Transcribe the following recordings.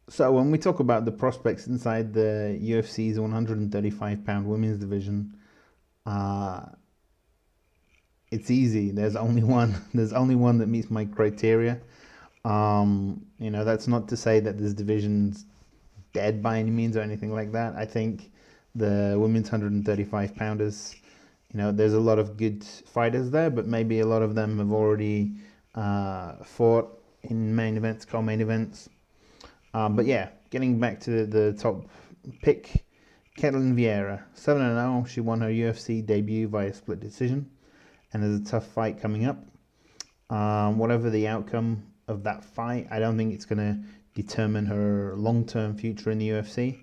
So when we talk about the prospects inside the UFC's 135-pound women's division, uh, it's easy. There's only one. There's only one that meets my criteria. That's not to say that this division's dead by any means or anything like that. I think the women's 135 pounders, there's a lot of good fighters there, but maybe a lot of them have already fought in main events, co-main events. But yeah, getting back to the top pick, Kettlin Vieira, 7-0. She won her UFC debut via split decision, and there's a tough fight coming up. Whatever the outcome of that fight, I don't think it's going to determine her long-term future in the UFC.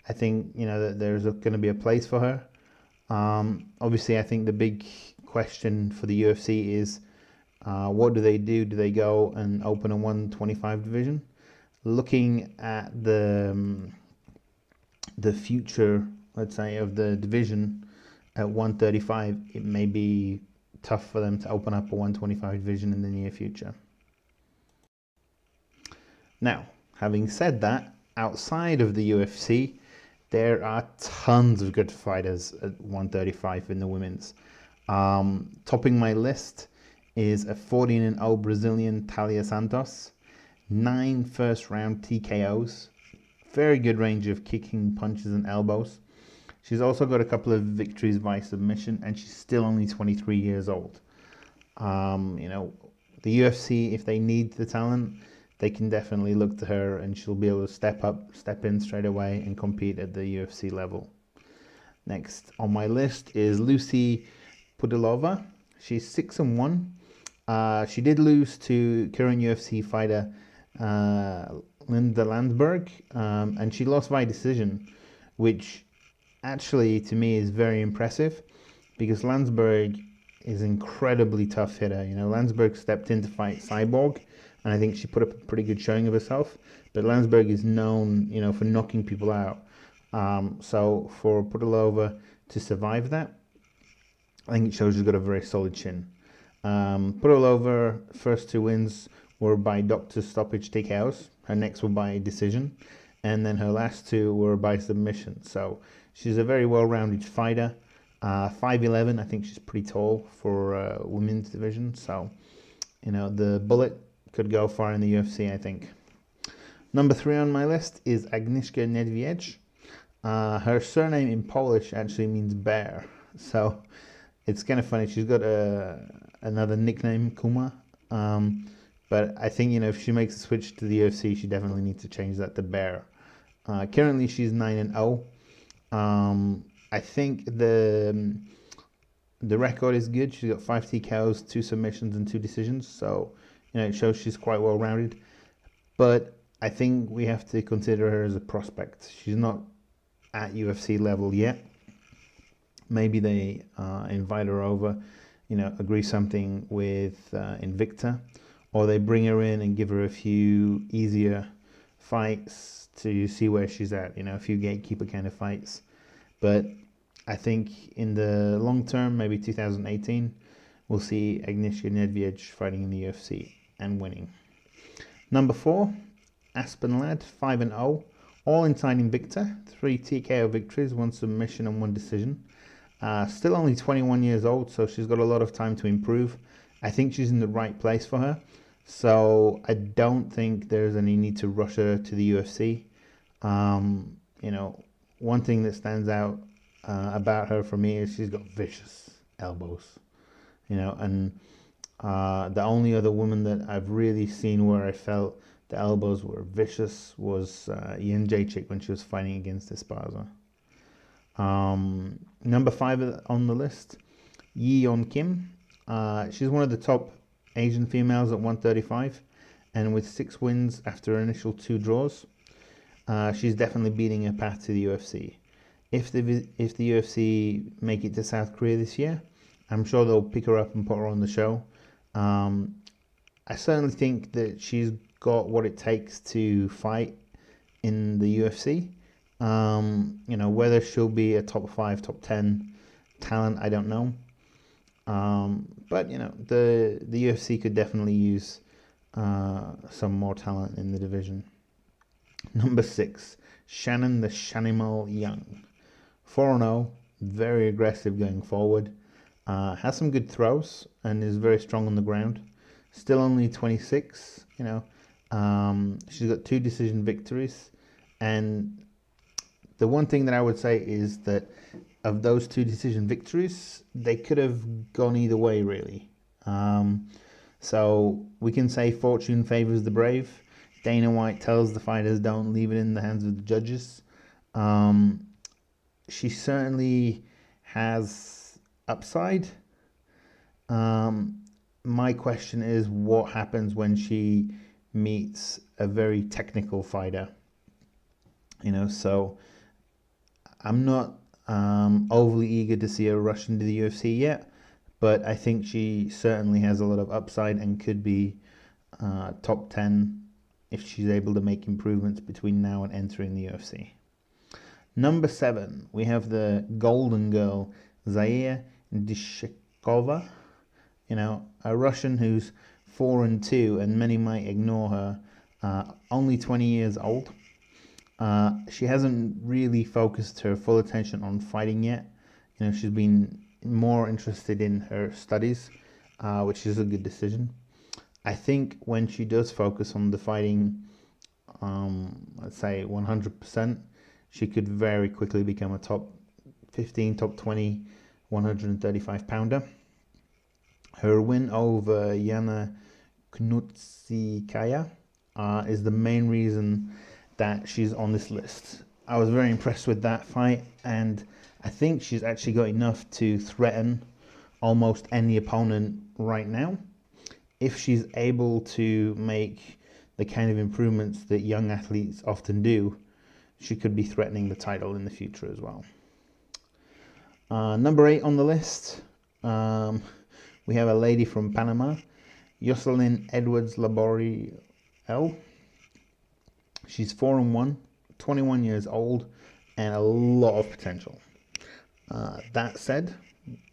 I think that there's going to be a place for her. Obviously, I think the big question for the UFC is what do they do? Do they go and open a 125 division? Looking at the future, let's say, of the division at 135, it may be tough for them to open up a 125 division in the near future. Now, having said that, outside of the UFC, there are tons of good fighters at 135 in the women's. Topping my list is a 14-0 Brazilian Talia Santos, 9 first-round TKOs, very good range of kicking, punches, and elbows. She's also got a couple of victories via submission, and she's still only 23 years old. The UFC, if they need the talent, they can definitely look to her, and she'll be able to step in straight away and compete at the UFC level. Next on my list is Lucy Puttallova. She's 6-1. She did lose to current UFC fighter Linda Landsberg, and she lost by decision, which actually to me is very impressive because Landsberg is an incredibly tough hitter. Landsberg stepped in to fight Cyborg, and I think she put up a pretty good showing of herself. But Landsberg is known, for knocking people out. So for Puttallova to survive that, I think it shows she's got a very solid chin. Puttallova first 2 wins were by doctor stoppage TKOs. Her next were by decision, and then her last 2 were by submission. So she's a very well-rounded fighter. 5'11", I think she's pretty tall for women's division. So, the bullet could go far in the UFC, I think. Number 3 on my list is Agnes Kennedy. Her surname in Polish actually means bear. So it's kind of funny. She's got another nickname, Kuma. But I think, if she makes a switch to the UFC, she definitely needs to change that to bear. Currently, she's 9-0. I think the record is good. She's got 5 TKOs, 2 submissions, and 2 decisions. So, it shows she's quite well-rounded. But I think we have to consider her as a prospect. She's not at UFC level yet. Maybe they invite her over, agree something with Invicta, or they bring her in and give her a few easier fights to see where she's at, a few gatekeeper kind of fights. But I think in the long term, maybe 2018, we'll see Agnieszka Niedźwiedź fighting in the UFC and winning. Number 4, Aspinall, 5-0, all inside Invicta, 3 TKO victories, 1 submission and 1 decision. Still only 21 years old, so she's got a lot of time to improve. I think she's in the right place for her. So I don't think there's any need to rush her to the UFC. One thing that stands out about her for me is she's got vicious elbows. And the only other woman that I've really seen where I felt the elbows were vicious was Jędrzejczyk when she was fighting against Esparza. Number 5 on the list, Yeon Kim. She's one of the top Asian females at 135, and with 6 wins after her initial 2 draws, she's definitely beating her path to the UFC. If the UFC make it to South Korea this year, I'm sure they'll pick her up and put her on the show. I certainly think that she's got what it takes to fight in the UFC. Whether she'll be a top 5, top 10 talent, I don't know. But the UFC could definitely use some more talent in the division. Number 6, Shannon the Shanimal Young. 4-0, very aggressive going forward. Has some good throws and is very strong on the ground. Still only 26, you know. She's got 2 decision victories. And the one thing that I would say is that of those 2 decision victories, they could have gone either way, really. So we can say fortune favors the brave. Dana White tells the fighters don't leave it in the hands of the judges. She certainly has upside. My question is, what happens when she meets a very technical fighter? You know, so I'm not overly eager to see her rush into the UFC yet, but I think she certainly has a lot of upside and could be top 10 if she's able to make improvements between now and entering the UFC. Number 7, we have the Golden Girl, Leia Discover. You know, a Russian who's 4-2, and many might ignore her. Only 20 years old. She hasn't really focused her full attention on fighting yet. You know, she's been more interested in her studies, which is a good decision. I think when she does focus on the fighting, let's say 100%, she could very quickly become a top 15, top 20, 135 pounder. Her win over Yana Knutsikaya is the main reason that she's on this list. I was very impressed with that fight, and I think she's actually got enough to threaten almost any opponent right now. If she's able to make the kind of improvements that young athletes often do, she could be threatening the title in the future as well. Number 8 on the list, we have a lady from Panama, Jocelyn Edwards Laboriel. She's 4-1, 21 years old, and a lot of potential. That said,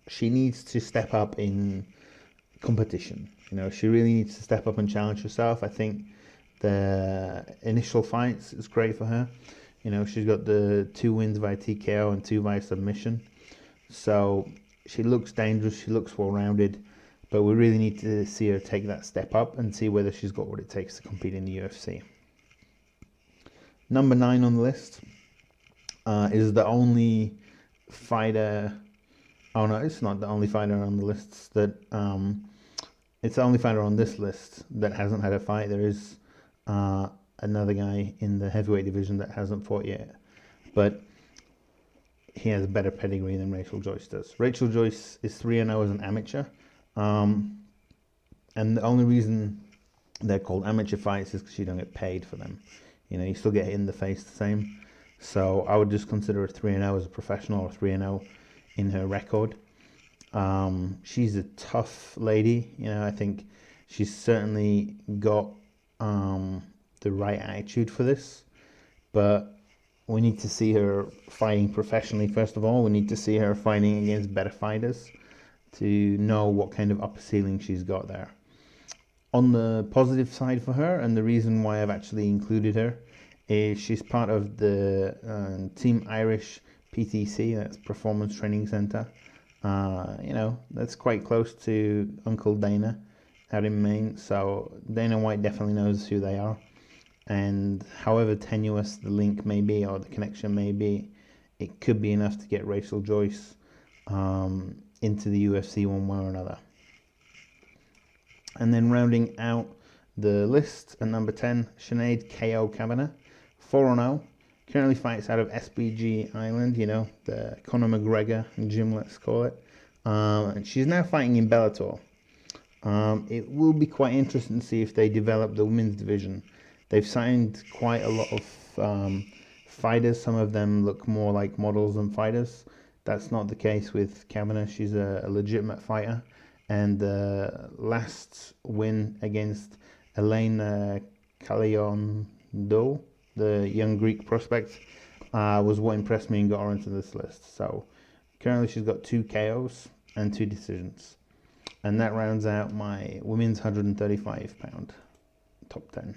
she needs to step up in competition. You know, she really needs to step up and challenge herself. I think the initial fights is great for her. You know, she's got the 2 wins via TKO and 2 via submission. So she looks dangerous, she looks well-rounded, but we really need to see her take that step up and see whether she's got what it takes to compete in the UFC. Number 9 on the list is the only fighter. Oh no, it's not the only fighter on the lists that. It's the only fighter on this list that hasn't had a fight. There is another guy in the heavyweight division that hasn't fought yet, but he has a better pedigree than Rachel Joyce does. Rachel Joyce is 3-0 as an amateur, and the only reason they're called amateur fights is because you don't get paid for them. You know, you still get hit in the face the same. So I would just consider her 3-0 as a professional, or 3-0 in her record. She's a tough lady. You know, I think she's certainly got the right attitude for this, but we need to see her fighting professionally. First of all, we need to see her fighting against better fighters to know what kind of upper ceiling she's got there. On the positive side for her, and the reason why I've actually included her, is she's part of the Team Irish PTC, that's Performance Training Centre. You know, that's quite close to Uncle Dana out in Maine, so Dana White definitely knows who they are. And however tenuous the link may be, or the connection may be, it could be enough to get Rachel Joyce into the UFC one way or another. And then rounding out the list at number 10, Sinead Kalou, 4-0. Currently fights out of SBG Island, you know, the Conor McGregor gym, let's call it. And she's now fighting in Bellator. It will be quite interesting to see if they develop the women's division. They've signed quite a lot of fighters. Some of them look more like models than fighters. That's not the case with Kavanagh. She's a legitimate fighter. And the last win against Elena Kaliondo, the young Greek prospect, was what impressed me and got her into this list. So currently she's got 2 KOs and 2 decisions. And that rounds out my women's 135 pound top 10.